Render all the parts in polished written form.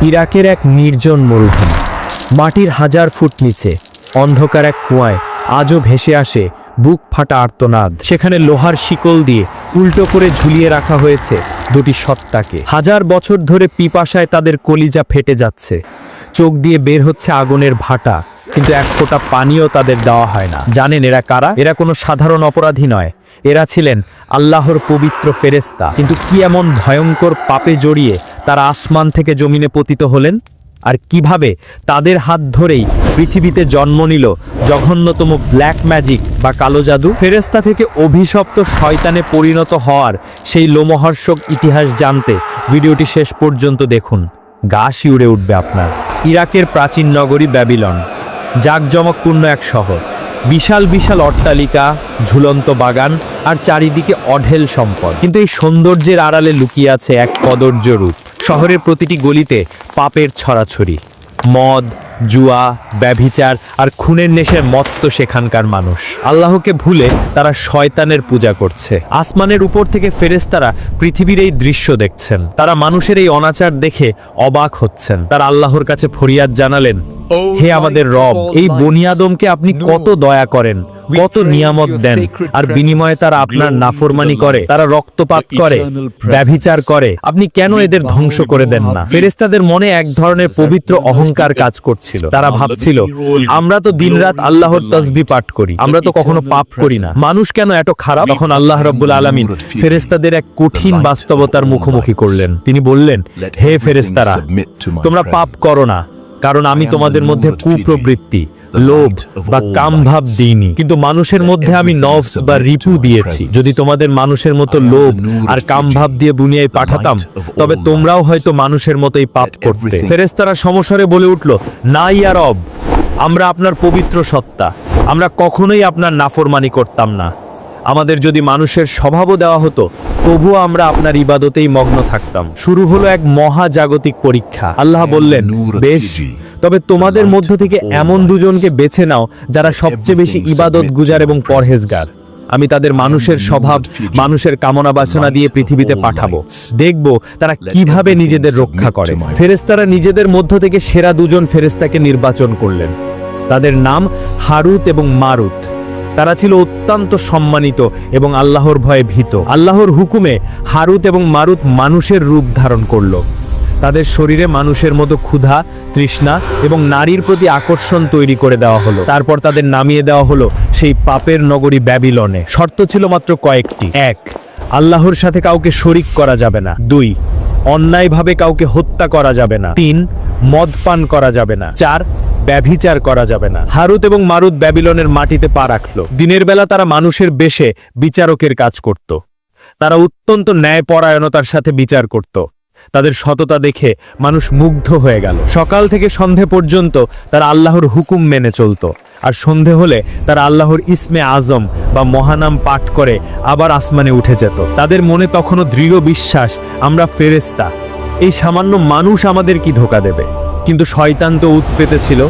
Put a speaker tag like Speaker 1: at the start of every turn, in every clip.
Speaker 1: ইরাকের এক নির্জন মরুভূমি, মাটির 1000 ফুট নিচে অন্ধকার এক কুয়ায় আজও ভেসে আসে বুক ফাটা আর্তনাদ। সেখানে লোহার শিকল দিয়ে উল্টো করে ঝুলিয়ে রাখা হয়েছে দুটি সত্তাকে। 1000 বছর ধরে পিপাসায় তাদের কলিজা ফেটে যাচ্ছে, চোখ দিয়ে বের হচ্ছে আগুনের ভাটা, কিন্তু এক ফোঁটা পানিও তাদের দেওয়া হয় না। জানেন এরা কারা? এরা কোনো সাধারণ অপরাধী নয়, এরা ছিলেন আল্লাহর পবিত্র ফেরেশতা। কিন্তু কি এমন ভয়ঙ্কর পাপে জড়িয়ে তারা আসমান থেকে জমিনে পতিত হলেন? আর কিভাবে তাদের হাত ধরেই পৃথিবীতে জন্ম নিল জঘন্যতম ব্ল্যাক ম্যাজিক বা কালো জাদু? ফেরেশতা থেকে অভিশপ্ত শয়তানে পরিণত হওয়ার সেই লোমহর্ষক ইতিহাস জানতে ভিডিওটি শেষ পর্যন্ত দেখুন, গা শিউরে উঠবে আপনার। ইরাকের প্রাচীন নগরী ব্যাবিলন, জাঁকজমকপূর্ণ এক শহর, বিশাল বিশাল অট্টালিকা, ঝুলন্ত বাগান আর চারিদিকে অঢেল সম্পদ। কিন্তু এই সৌন্দর্যের আড়ালে লুকিয়ে আছে এক কদর্য রূপ। শহরের প্রতিটি গলিতে পাপের ছড়াছড়ি, মদ, জুয়া, ব্যভিচার আর খুনের নেশায় মত্ত সেখানকার মানুষ। আল্লাহকে ভুলে তারা শয়তানের পূজা করছে। আসমানের উপর থেকে ফেরেশতারা পৃথিবীর এই দৃশ্য দেখছেন। তারা মানুষের এই অনাচার দেখে অবাক হচ্ছেন। তারা আল্লাহর কাছে ফরিয়াদ জানালেন, হে আমাদের রব, এই বনি আদমকে আপনি কত দয়া করেন, কত নিয়ামত দেন, আর বিনিময়ে তারা আপনার নাফরমানি করে, তারা রক্তপাত করে, ব্যভিচার করে। আপনি কেন এদের ধ্বংস করে দেন না? ফেরেশতাদের মনে এক ধরনের পবিত্র অহংকার কাজ করছিল। তারা ভাবছিল, আমরা তো দিনরাত আল্লাহর তাসবিহ পাঠ করি, আমরা তো কখনো পাপ করি না, মানুষ কেন এত খারাপ? তখন আল্লাহ রাব্বুল আলামিন ফেরেশতাদের এক কঠিন বাস্তবতার মুখোমুখি করলেন। তিনি বললেন, হে ফেরেশতারা, তোমরা পাপ করো না, কারণ আমি তোমাদের মধ্যে কুপ্রবৃত্তি, লোভ বা কামভাব দিইনি, কিন্তু মানুষের মধ্যে আমি নফস বা রিপু দিয়েছি। যদি তোমাদের মানুষের মতো লোভ আর কামভাব দিয়ে দুনিয়ায় পাঠাতাম, তবে তোমরাও হয়তো মানুষের মতোই পাপ করতে। ফেরেশতারা সমস্বরে বলে উঠল, না ইয়া রব, আমরা আপনার পবিত্র সত্তা, আমরা কখনোই আপনার নাফরমানি করতাম না। আমাদের যদি মানুষের স্বভাবও দেওয়া হতো, তবুও আমরা আপনার ইবাদতেই মগ্ন থাকতাম। শুরু হলো এক মহাজাগতিক পরীক্ষা। আল্লাহ বললেন, বেশ, তবে তোমাদের মধ্য থেকে এমন দুজনকে বেছে নাও যারা সবচেয়ে বেশি ইবাদত গুজার এবং পরহেজগার। আমি তাদের মানুষের স্বভাব, মানুষের কামনা বাসনা দিয়ে পৃথিবীতে পাঠাবো, দেখব তারা কিভাবে নিজেদের রক্ষা করে। ফেরেশতারা নিজেদের মধ্য থেকে সেরা দুজন ফেরেশতাকে নির্বাচন করলেন। তাদের নাম হারুত এবং মারুত। তারা ছিল অত্যন্ত সম্মানিত এবং আল্লাহর ভয়ে ভীত। আল্লাহর হুকুমে হারুত এবং মারুত মানুষের রূপ ধারণ করল। তাদের শরীরে মানুষের মতো ক্ষুধা, তৃষ্ণা এবং নারীর প্রতি আকর্ষণ তৈরি করে দেওয়া হলো। তারপর তাদের নামিয়ে দেওয়া হলো সেই পাপের নগরী ব্যাবিলনে। শর্ত ছিল মাত্র কয়েকটি। 1, আল্লাহর সাথে কাউকে শরিক করা যাবে না। 2, অন্যায়ভাবে কাউকে হত্যা করা যাবে না। 3, মদ পান করা যাবে না। 4, ব্যভিচার করা যাবে না। হারুত এবং মারুত ব্যাবিলনের মাটিতে পা রাখল। দিনের বেলা তারা মানুষের বেশে বিচারকের কাজ করত। তারা অত্যন্ত ন্যায়পরায়ণতার সাথে বিচার করত। তাদের সততা দেখে মানুষ মুগ্ধ হয়ে গেল। সকাল থেকে সন্ধে পর্যন্ত তারা আল্লাহর হুকুম মেনে চলত, আর সন্ধে হলে তারা আল্লাহর ইসমে আজম বা মহানাম পাঠ করে আবার আসমানে উঠে যেত। তাদের মনে তখনও দৃঢ় বিশ্বাস, আমরা ফেরেশতা, এই সামান্য মানুষ আমাদের কি ধোঁকা দেবে? কিন্তু শয়তান তো উৎপেতে ছিল।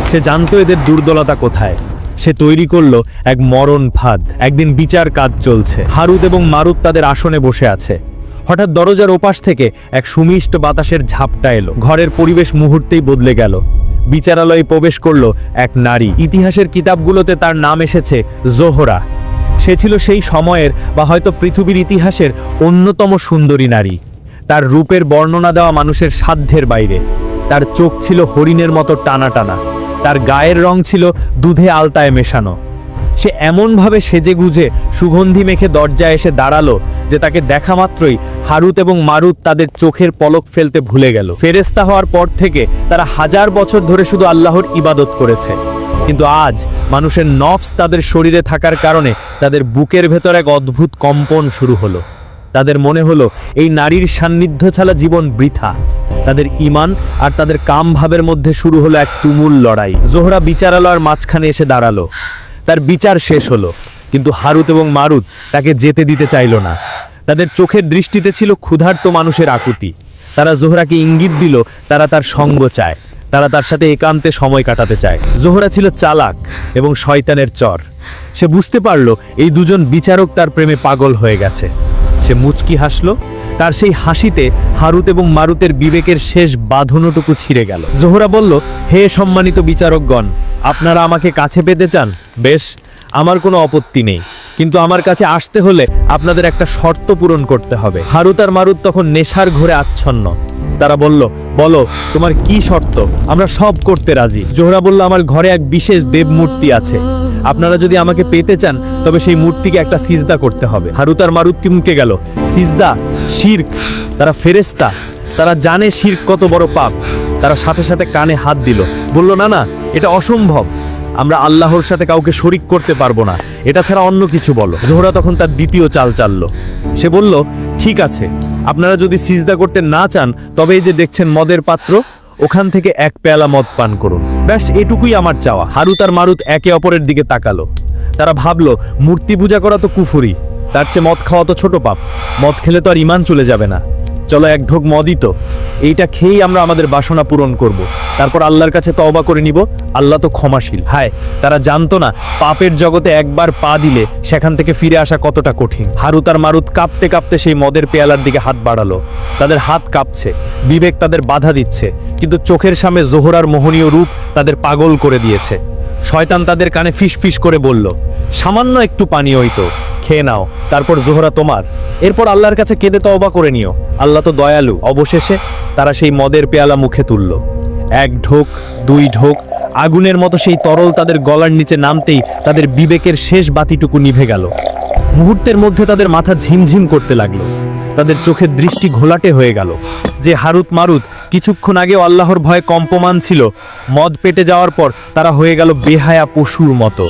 Speaker 1: সে জানতো এদের দুর্বলতা কোথায়। সে তৈরি করলো এক মরণ ফাঁদ। একদিন বিচার কাজ চলছে। হারুত এবং মারুত তাদের আসনে বসে আছে। হঠাৎ দরজার ওপাশ থেকে এক সুমিষ্ট বাতাসের ঝাপটা এলো। ঘরের পরিবেশ মুহূর্তেই বদলে গেল। বিচারালয়ে প্রবেশ করলো এক নারী। ইতিহাসের কিতাবগুলোতে তার নাম এসেছে জোহরা। সে ছিল সেই সময়ের বা হয়তো পৃথিবীর ইতিহাসের অন্যতম সুন্দরী নারী। তার রূপের বর্ণনা দেওয়া মানুষের সাধ্যের বাইরে। তার চোখ ছিল হরিণের মতো টানা টানা, তার গায়ের রং ছিল দুধে আলতায় মেশানো। সে এমনভাবে সেজে গুজে সুগন্ধি মেখে দরজায় এসে দাঁড়ালো যে তাকে দেখা মাত্রই হারুত এবং মারুত তাদের চোখের পলক ফেলতে ভুলে গেল। ফেরেশতা হওয়ার পর থেকে তারা 1000 বছর ধরে শুধু আল্লাহর ইবাদত করেছে, কিন্তু আজ মানুষের নফস তাদের শরীরে থাকার কারণে তাদের বুকের ভেতর এক অদ্ভুত কম্পন শুরু হলো। তাদের মনে হলো এই নারীর সান্নিধ্য ছাড়া জীবন বৃথা। তাদের ঈমান আর তাদের কাম ভাবের মধ্যে শুরু হলো এক তুমুল লড়াই। জোহরা বিচারালয়ের মাঝখানে এসে দাঁড়ালো। তার বিচার শেষ হলো, কিন্তু হারুত এবং মারুত তাকে যেতে দিতে চাইল না। তাদের চোখের দৃষ্টিতে ছিল ক্ষুধার্ত মানুষের আকুতি। তারা জোহরাকে ইঙ্গিত দিল তারা তার সঙ্গ চায়, তারা তার সাথে একান্তে সময় কাটাতে চায়। জোহরা ছিল চালাক এবং শয়তানের চর। সে বুঝতে পারল এই দুজন বিচারক তার প্রেমে পাগল হয়ে গেছে। সে মুচকি হাসল, তার সেই হাসিতে হারুত এবং মারুতের বিবেকের শেষ বাঁধনটুকু ছিঁড়ে গেল। জোহরা বলল, হে সম্মানিত বিচারকগণ, আপনারা আমাকে কাছে পেতে চান? বেশ, আমার কোনো আপত্তি নেই, কিন্তু আমার কাছে আসতে হলে আপনাদের একটা শর্ত পূরণ করতে হবে। হারুত আর মারুত তখন নেশার ঘোরে আচ্ছন্ন। তারা বলল, বলো তোমার কি শর্ত, আমরা সব করতে রাজি। জোহরা বলল, আমার ঘরে এক বিশেষ দেব মূর্তি আছে, আপনারা যদি আমাকে পেতে চান তবে সেই মূর্তিকে একটা সিজদা করতে হবে। হারুত আর মারুত থমকে গেল। সিজদা? শিরক? তারা ফেরেশতা, তারা জানে শিরক কত বড় পাপ। তারা সাথে সাথে কানে হাত দিল, বলল, না না, এটা অসম্ভব, আমরা আল্লাহর সাথে কাউকে শরিক করতে পারবো না, এটা ছাড়া অন্য কিছু বলো। জোহরা তখন তার দ্বিতীয় চাল চাললো। সে বলল, ঠিক আছে, আপনারা যদি সিজদা করতে না চান তবে এই যে দেখছেন মদের পাত্র, ওখান থেকে এক পেয়ালা মদ পান করুন, ব্যাস এটুকুই আমার চাওয়া। হারুত আর মারুত একে অপরের দিকে তাকালো। তারা ভাবলো, মূর্তি পূজা করা তো কুফরি, তার চেয়ে মদ খাওয়া তো ছোট পাপ, মদ খেলে তো আর ঈমান চলে যাবে না, চলো এক ঢোক মদই তো, এইটা খেয়েই আমরা আমাদের বাসনা পূরণ করব, তারপর আল্লাহর কাছে তওবা করে নিব, আল্লাহ তো ক্ষমাশীল। হায়, তারা জানতো না পাপের জগতে একবার পা দিলে সেখান থেকে ফিরে আসা কতটা কঠিন। হারুত আর মারুত কাঁপতে কাঁপতে সেই মদের পেয়ালার দিকে হাত বাড়ালো। তাদের হাত কাঁপছে, বিবেক তাদের বাধা দিচ্ছে, কিন্তু চোখের সামনে জোহরার মোহনীয় রূপ তাদের পাগল করে দিয়েছে। শয়তান তাদের কানে ফিস ফিস করে বলল, সামান্য একটু পানি হইতো, খেয়ে নাও, তারপর জোহরা তোমার, এরপর আল্লাহর কাছে কেঁদে তওবা করে নিও, আল্লাহ তো দয়ালু। অবশেষে তারা সেই মদের পেয়ালা মুখে তুলল। এক ঢোক, দুই ঢোক, আগুনের মতো সেই তরল তাদের গলার নিচে নামতেই তাদের বিবেকের শেষ বাতিটুকু নিভে গেল। মুহূর্তের মধ্যে তাদের মাথা ঝিমঝিম করতে লাগলো, তাদের চোখের দৃষ্টি ঘোলাটে হয়ে গেল। যে হারুত মারুত কিছুক্ষণ আগেও আল্লাহর ভয়ে কম্পমান ছিল, মদ পেটে যাওয়ার পর তারা হয়ে গেল বেহায়া পশুর মতো।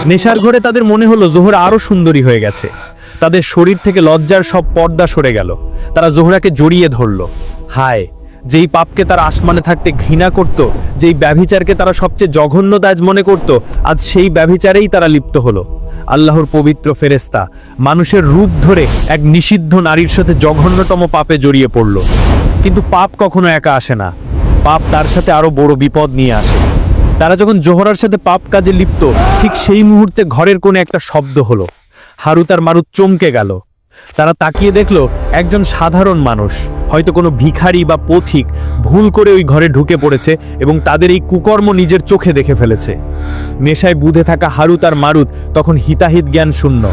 Speaker 1: নেশার ঘরে তাদের মনে হলো জোহরা আরো সুন্দরী হয়ে গেছে। তাদের শরীর থেকে লজ্জার সব পর্দা সরে গেল। তারা জোহরাকে জড়িয়ে ধরল। হায়, যেই পাপকে তারা আসমানে থাকতে ঘৃণা করত, যেই ব্যভিচারকে তারা সবচেয়ে জঘন্য কাজ মনে করত, আজ সেই ব্যভিচারেই তারা লিপ্ত হলো। আল্লাহর পবিত্র ফেরেশতা মানুষের রূপ ধরে এক নিষিদ্ধ নারীর সাথে জঘন্যতম পাপে জড়িয়ে পড়ল। কিন্তু পাপ কখনো একা আসে না, পাপ তার সাথে আরো বড় বিপদ নিয়ে আসে। তারা যখন জোহরার সাথে পাপ কাজে লিপ্ত, ঠিক সেই মুহূর্তে ঘরের কোণে একটা শব্দ হলো। হারুত আর মারুত চমকে গেল। তারা তাকিয়ে দেখলো একজন সাধারণ মানুষ, হয়তো কোনো ভিখারি বা পথিক, ভুল করে ওই ঘরে ঢুকে পড়েছে এবং তাদের এই কুকর্ম নিজের চোখে দেখে ফেলেছে। নেশায় বুঁধে থাকা হারুত আর মারুত তখন হিতাহিত জ্ঞান শূন্য।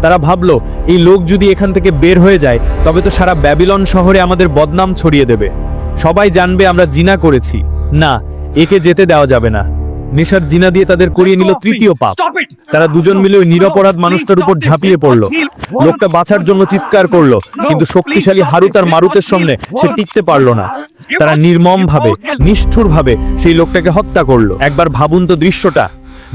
Speaker 1: তারা ভাবলো, এই লোক যদি এখান থেকে বের হয়ে যায় তবে তো সারা ব্যাবিলন শহরে আমাদের বদনাম ছড়িয়ে দেবে, সবাই জানবে আমরা জিনা করেছি। না, একে যেতে দেওয়া যাবে না। নেশার জিনা দিয়ে তাদের করিয়ে নিল তৃতীয় পাপ। তারা দুজন মিলে ওই নিরপরাধ মানুষটার উপর ঝাঁপিয়ে পড়লো। লোকটা বাঁচার জন্য চিৎকার করলো, কিন্তু শক্তিশালী হারুত আর মারুতের সামনে সে টিকতে পারলো না। তারা নির্মম ভাবে, নিষ্ঠুর ভাবে সেই লোকটাকে হত্যা করলো। একবার ভাবুন তো দৃশ্যটা,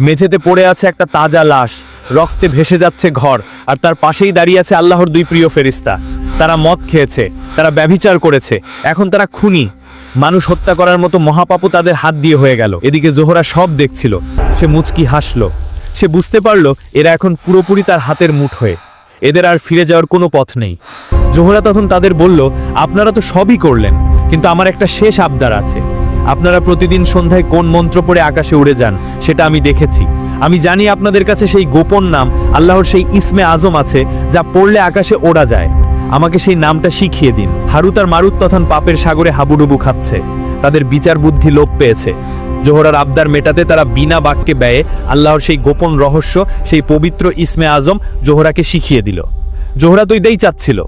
Speaker 1: মেঝেতে পড়ে আছে একটা তাজা লাশ, রক্তে ভেসে যাচ্ছে ঘর, আর তার পাশেই দাঁড়িয়ে আছে আল্লাহর দুই প্রিয় ফেরেশতা। তারা মদ খেয়েছে, তারা ব্যভিচার করেছে, এখন তারা খুনি। মানুষ হত্যা করার মতো মহাপাপও তাদের হাত দিয়ে হয়ে গেল। এদিকে জোহরা সব দেখছিল। সে মুচকি হাসলো। সে বুঝতে পারলো এরা এখন পুরোপুরি তার হাতের মুঠোয়, এদের আর ফিরে যাওয়ার কোনো পথ নেই। জোহরা তখন তাদের বলল, আপনারা তো সবই করলেন, কিন্তু আমার একটা শেষ আবদার আছে। আপনারা প্রতিদিন সন্ধ্যায় কোন মন্ত্র পড়ে আকাশে উড়ে যান সেটা আমি দেখেছি। আমি জানি আপনাদের কাছে সেই গোপন নাম, আল্লাহর সেই ইসমে আজম আছে যা পড়লে আকাশে ওড়া যায়। আমাকে সেই নামটা শিখিয়ে দিন। হারুত আর মারুত তখন পাপের সাগরে হাবুডুবু খাচ্ছে। তাদের বিচার বুদ্ধি লোপ পেয়েছে। জোহরার আবদার মেটাতে তারা বিনা বাক্যে ব্যয়ে আল্লাহর সেই গোপন রহস্য, সেই পবিত্র ইসমে আজম জোহরাকে শিখিয়ে দিল। জোহরা তো এটাই চাচ্ছিল।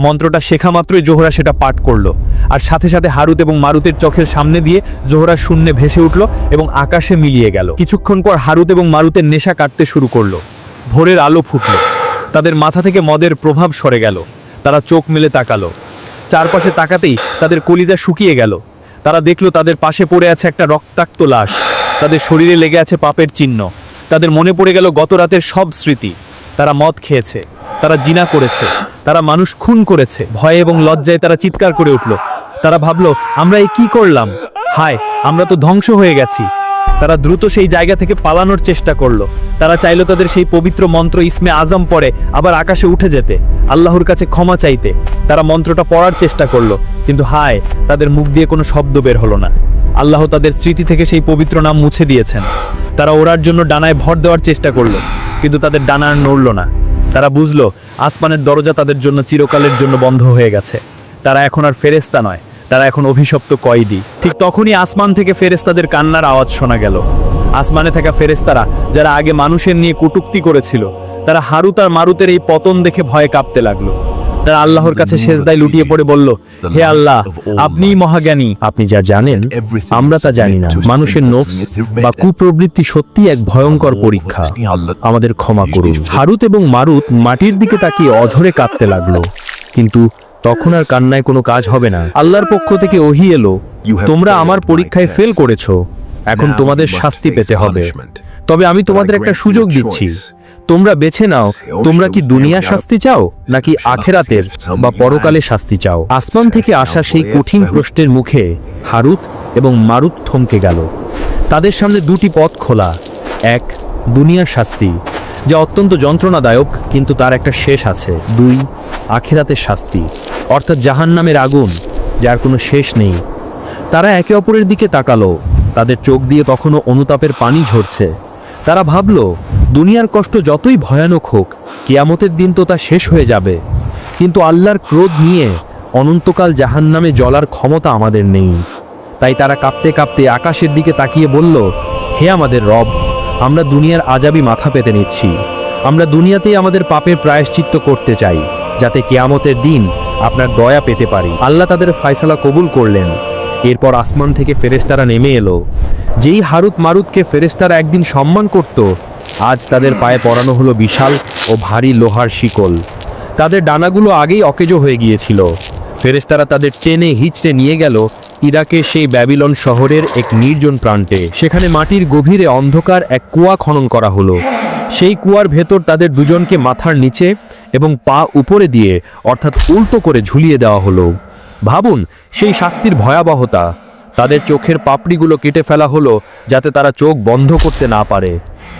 Speaker 1: মন্ত্রটা শেখা মাত্রই জোহরা সেটা পাঠ করলো, আর সাথে সাথে হারুত এবং মারুতের চোখের সামনে দিয়ে জোহরা শূন্যে ভেসে উঠল এবং আকাশে মিলিয়ে গেল। কিছুক্ষণ পর হারুত এবং মারুতের নেশা কাটতে শুরু করলো। ভোরের আলো ফুটল, তাদের মাথা থেকে মদের প্রভাব সরে গেল। তারা চোখ মেলে তাকালো। চারপাশে তাকাতেই তাদের কলিজা শুকিয়ে গেল। তারা দেখলো তাদের পাশে পড়ে আছে একটা রক্তাক্ত লাশ। তাদের শরীরে লেগে আছে পাপের চিহ্ন। তাদের মনে পড়ে গেল গত রাতের সব স্মৃতি। তারা মদ খেয়েছে, তারা জিনা করেছে, তারা মানুষ খুন করেছে। ভয়ে এবং লজ্জায় তারা চিৎকার করে উঠল। তারা ভাবলো, আমরা এই কি করলাম? হায়, আমরা তো ধ্বংস হয়ে গেছি। তারা দ্রুত সেই জায়গা থেকে পালানোর চেষ্টা করলো। তারা চাইলো তাদের সেই পবিত্র মন্ত্র ইসমে আজম পড়ে আবার আকাশে উঠে যেতে, আল্লাহর কাছে ক্ষমা চাইতে। তারা মন্ত্রটা পড়ার চেষ্টা করলো, কিন্তু হায়, তাদের মুখ দিয়ে কোনো শব্দ বের হলো না। আল্লাহ তাদের স্মৃতি থেকে সেই পবিত্র নাম মুছে দিয়েছেন। তারা ওড়ার জন্য ডানায় ভর দেওয়ার চেষ্টা করলো, কিন্তু তাদের ডানা আর নড়ল না। তারা বুঝলো আসমানের দরজা তাদের জন্য চিরকালের জন্য বন্ধ হয়ে গেছে। তারা এখন আর ফেরেশতা নয়, তারা এখন অভিশপ্ত কয়েদি। ঠিক তখনই আসমান থেকে ফেরেশতাদের কান্নার আওয়াজ শোনা গেল। আসমানে থাকা ফেরেশতারা যারা আগে মানুষের নিয়ে কটূক্তি করেছিল, তারা হারুত আর মারুতের এই পতন দেখে ভয়ে কাঁপতে লাগলো। তারা আল্লাহর কাছে সেজদায় লুটিয়ে পড়ে বলল, হে আল্লাহ, আপনিই মহাজ্ঞানী, আপনি যা জানেন আমরা তা জানি না। মানুষের নফস বা কুপ্রবৃত্তি সত্যি এক ভয়ঙ্কর পরীক্ষা, আমাদের ক্ষমা করুন। হারুত এবং মারুত মাটির দিকে তাকিয়ে অঝরে কাঁদতে লাগলো, কিন্তু তখন আর কান্নায় কোনো কাজ হবে না। আল্লাহর পক্ষ থেকে ওহী এলো, তোমরা আমার পরীক্ষায় ফেল করেছো, এখন তোমাদের শাস্তি পেতে হবে। তবে আমি তোমাদের একটা সুযোগ দিচ্ছি, তোমরা বেছে নাও, তোমরা কি দুনিয়ার শাস্তি চাও নাকি আখেরাতের বা পরকালের শাস্তি চাও। আসমান থেকে আসা সেই কঠিন প্রশ্নের মুখে হারুত এবং মারুত থমকে গেল। তাদের সামনে দুটি পথ খোলা, এক দুনিয়ার শাস্তি যা অত্যন্ত যন্ত্রণাদায়ক কিন্তু তার একটা শেষ আছে, দুই আখেরাতের শাস্তি অর্থাৎ জাহান্নামের আগুন যার কোনো শেষ নেই। তারা একে অপরের দিকে তাকালো, তাদের চোখ দিয়ে তখনও অনুতাপের পানি ঝরছে। তারা ভাবল, দুনিয়ার কষ্ট যতই ভয়ানক হোক, কিয়ামতের দিন তো তা শেষ হয়ে যাবে, কিন্তু আল্লাহর ক্রোধ নিয়ে অনন্তকাল জাহান্নামে জ্বলার ক্ষমতা আমাদের নেই। তাই তারা কাঁপতে কাঁপতে আকাশের দিকে তাকিয়ে বলল, হে আমাদের রব, আমরা দুনিয়ার আযাবই মাথা পেতে নিচ্ছি। আমরা দুনিয়াতেই আমাদের পাপের প্রায়শ্চিত্ত করতে চাই, যাতে কিয়ামতের দিন আপনার দয়া পেতে পারি। আল্লাহ তাদের ফয়সালা কবুল করলেন। এরপর আসমান থেকে ফেরেশতারা নেমে এলো। যেই হারুত মারুতকে ফেরেশতারা একদিন সম্মান করত, আজ তাদের পায়ে পরানো হলো বিশাল ও ভারী লোহার শিকল। তাদের ডানাগুলো আগেই অকেজো হয়ে গিয়েছিল। ফেরেশতারা তাদের টেনে হিচড়ে নিয়ে গেল ইরাকের সেই ব্যাবিলন শহরের এক নির্জন প্রান্তে। সেখানে মাটির গভীরে অন্ধকার এক কুয়া খনন করা হলো। সেই কুয়ার ভেতর তাদের দুজনকে মাথার নিচে এবং পা উপরে দিয়ে অর্থাৎ উল্টো করে ঝুলিয়ে দেওয়া হলো। ভাবুন সেই শাস্তির ভয়াবহতা। তাদের চোখের পাপড়িগুলো কেটে ফেলা হলো যাতে তারা চোখ বন্ধ করতে না পারে।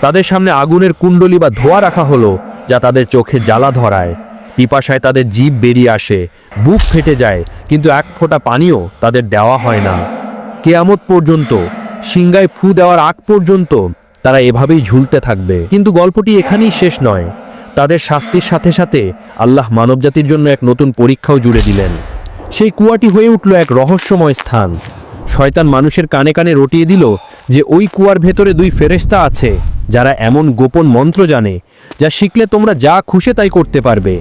Speaker 1: তাদের সামনে আগুনের কুণ্ডলি বা ধোঁয়া রাখা হলো যা তাদের চোখে জ্বালা ধরায়। পিপাসায় তাদের জিভ বেরিয়ে আসে, বুক ফেটে যায়, কিন্তু এক ফোঁটা পানিও তাদের দেওয়া হয় না। কিয়ামত পর্যন্ত, সিংগায় ফু দেওয়ার আগ পর্যন্ত তারা এভাবেই ঝুলতে থাকবে। কিন্তু গল্পটি এখানেই শেষ নয়। তাদের শাস্তির সাথে সাথে আল্লাহ মানবজাতির জন্য এক নতুন পরীক্ষাও জুড়ে দিলেন। সেই কুয়াটি হয়ে উঠল এক রহস্যময় স্থান। শয়তান মানুষের কানে কানে রটিয়ে দিল যে ওই কুয়ার ভেতরে দুই ফেরেশতা আছে যারা এমন গোপন মন্ত্র জানে যা শিখলে তোমরা যা খুশি তাই করতে পারবে।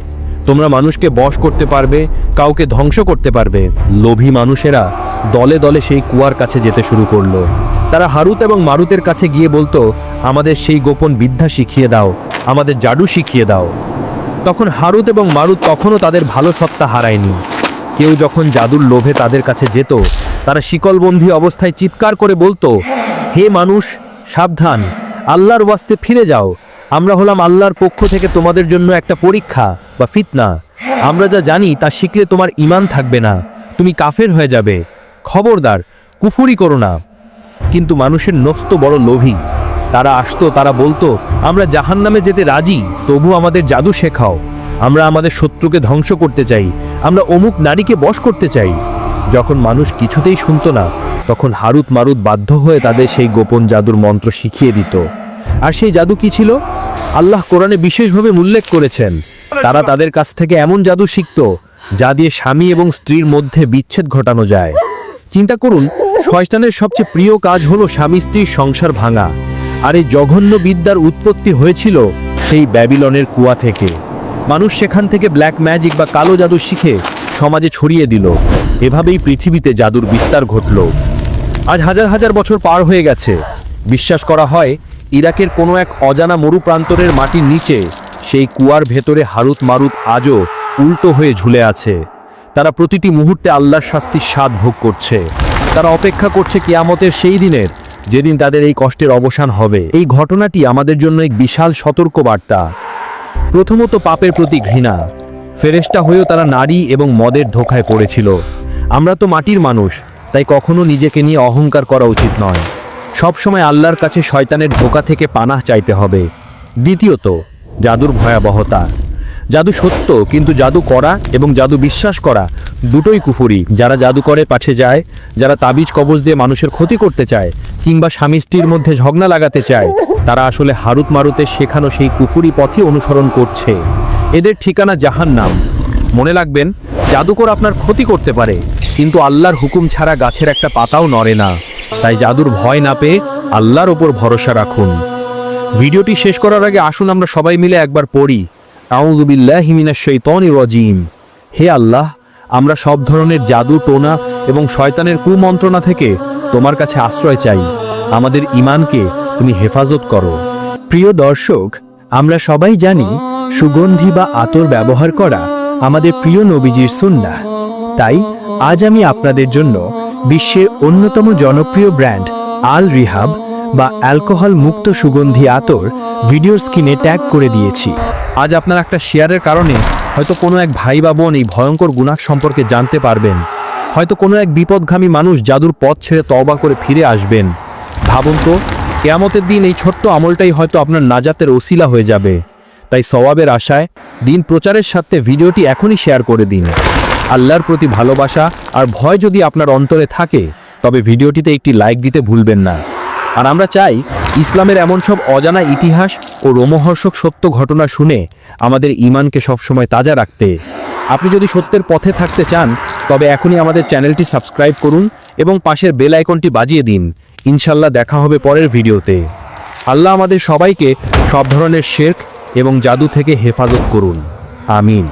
Speaker 1: তোমরা মানুষকে বশ করতে পারবে, কাউকে ধ্বংস করতে পারবে। লোভী মানুষেরা দলে দলে সেই কুয়ার কাছে যেতে শুরু করলো। তারা হারুত এবং মারুতের কাছে গিয়ে বলতো, আমাদের সেই গোপন বিদ্যা শিখিয়ে দাও, আমাদের জাদু শিখিয়ে দাও। তখন হারুত এবং মারুত তখনও তাদের ভালো সত্তা হারায়নি। কেউ যখন জাদুর লোভে তাদের কাছে যেত, তারা শিকলবন্দি অবস্থায় চিৎকার করে বলতো, হে মানুষ, সাবধান, আল্লাহর ওয়াস্তে ফিরে যাও। আমরা হলাম আল্লাহর পক্ষ থেকে তোমাদের জন্য একটা পরীক্ষা বা ফিতনা। আমরা যা জানি তা শিখলে তোমার ঈমান থাকবে না, তুমি কাফের হয়ে যাবে। খবরদার, কুফরি করো না। কিন্তু মানুষের নফস তো বড় লোভী। তারা আসতো, তারা বলতো, আমরা জাহান্নামে যেতে রাজি, তবু আমাদের জাদু শেখাও। আমরা আমাদের শত্রুকে ধ্বংস করতে চাই, আমরা অমুক নারীকে বশ করতে চাই। যখন মানুষ কিছুতেই শুনতো না, তখন হারুত মারুত বাধ্য হয়ে তাদের সেই গোপন জাদুর মন্ত্র শিখিয়ে দিত। আর সেই জাদু কি ছিল? আল্লাহ কোরআনে বিশেষভাবে উল্লেখ করেছেন, তারা তাদের কাছ থেকে এমন জাদু শিখত যা দিয়ে স্বামী এবং স্ত্রীর মধ্যে বিচ্ছেদ ঘটানো যায়। চিন্তা করুন, শয়তানের সবচেয়ে প্রিয় কাজ হলো স্বামী স্ত্রীর সংসার ভাঙা। আর এই জঘন্য বিদ্যার উৎপত্তি হয়েছিল সেই ব্যাবিলনের কুয়া থেকে। মানুষ সেখান থেকে ব্ল্যাক ম্যাজিক বা কালো জাদু শিখে সমাজে ছড়িয়ে দিল। এভাবেই পৃথিবীতে জাদুর বিস্তার ঘটল। আজ হাজার হাজার বছর পার হয়ে গেছে। বিশ্বাস করা হয় ইরাকের কোনো এক অজানা মরুপ্রান্তরের মাটির নিচে সেই কুয়ার ভেতরে হারুত মারুত আজও উল্টো হয়ে ঝুলে আছে। তারা প্রতিটি মুহূর্তে আল্লাহর শাস্তির স্বাদ ভোগ করছে। তারা অপেক্ষা করছে কিয়ামতের সেই দিনের, যেদিন তাদের এই কষ্টের অবসান হবে। এই ঘটনাটি আমাদের জন্য এক বিশাল সতর্কবার্তা। প্রথমত, পাপের প্রতি ঘৃণা। ফেরেশতা হয়েও তারা নারী এবং মদের ধোঁকায় পড়েছিল। আমরা তো মাটির মানুষ, তাই কখনো নিজেকে নিয়ে অহংকার করা উচিত নয়। সবসময় আল্লাহর কাছে শয়তানের ধোঁকা থেকে পানাহ চাইতে হবে। দ্বিতীয়ত, জাদুর ভয়াবহতা। জাদু সত্য, কিন্তু জাদু করা এবং জাদু বিশ্বাস করা দুটোই কুফরি। যারা জাদু করে পাছে যায়, যারা তাবিজ কবজ দিয়ে মানুষের ক্ষতি করতে চায় কিংবা স্বামী স্ত্রীর মধ্যে ঝগড়া লাগাতে চায়, তারা আসলে হারুত মারুতের শেখানো সেই কুফরি পথই অনুসরণ করছে। এদের ঠিকানা জাহান্নাম। মনে রাখবেন, জাদুকর আপনার ক্ষতি করতে পারে, কিন্তু আল্লাহর হুকুম ছাড়া গাছের একটা পাতাও নড়ে না। তাই জাদুর ভয় না পেয়ে আল্লাহর ওপর ভরসা রাখুন। ভিডিওটি শেষ করার আগে আসুন আমরা সবাই মিলে একবার পড়ি, আউযু বিল্লাহি মিনাশ শাইতানির রাজিম। হে আল্লাহ, আমরা সব ধরনের জাদু, টোনা এবং শয়তানের কুমন্ত্রণা থেকে তোমার কাছে আশ্রয় চাই। আমাদের ঈমানকে তুমি হেফাজত করো। প্রিয় দর্শক, আমরা সবাই জানি সুগন্ধি বা আতর ব্যবহার করা আমাদের প্রিয় নবীজির সুন্নাহ। তাই আজ আমি আপনাদের জন্য বিশ্বের অন্যতম জনপ্রিয় ব্র্যান্ড আল রিহাব বা অ্যালকোহল মুক্ত সুগন্ধি আতর ভিডিওর স্ক্রিনে ট্যাগ করে দিয়েছি। আজ আপনার একটা শেয়ারের কারণে হয়তো কোনো এক ভাই বা বোন এই ভয়ঙ্কর গুনাহ সম্পর্কে জানতে পারবেন। হয়তো কোনো এক বিপদগামী মানুষ জাদুর পথ ছেড়ে তওবা করে ফিরে আসবেন। ভাবুন তো, কিয়ামতের দিন এই ছোট্ট আমলটাই হয়তো আপনার নাজাতের ওসিলা হয়ে যাবে। তাই সওয়াবের আশায় দিন প্রচারের সাথে ভিডিওটি এখনই শেয়ার করে দিন। আল্লাহর প্রতি ভালোবাসা আর ভয় যদি আপনার অন্তরে থাকে, তবে ভিডিওটিতে একটি লাইক দিতে ভুলবেন না। আর আমরা চাই ইসলামের এমন সব অজানা ইতিহাস ও রোমহর্ষক সত্য ঘটনা শুনে আমাদের ঈমানকে সবসময় তাজা রাখতে। আপনি যদি সত্যের পথে থাকতে চান, তবে এখনই আমাদের চ্যানেলটি সাবস্ক্রাইব করুন এবং পাশের বেল আইকনটি বাজিয়ে দিন। ইনশাল্লাহ দেখা হবে পরের ভিডিওতে। আল্লাহ আমাদের সবাইকে সব ধরনের শিরক এবং জাদু থেকে হেফাজত করুন। আমিন।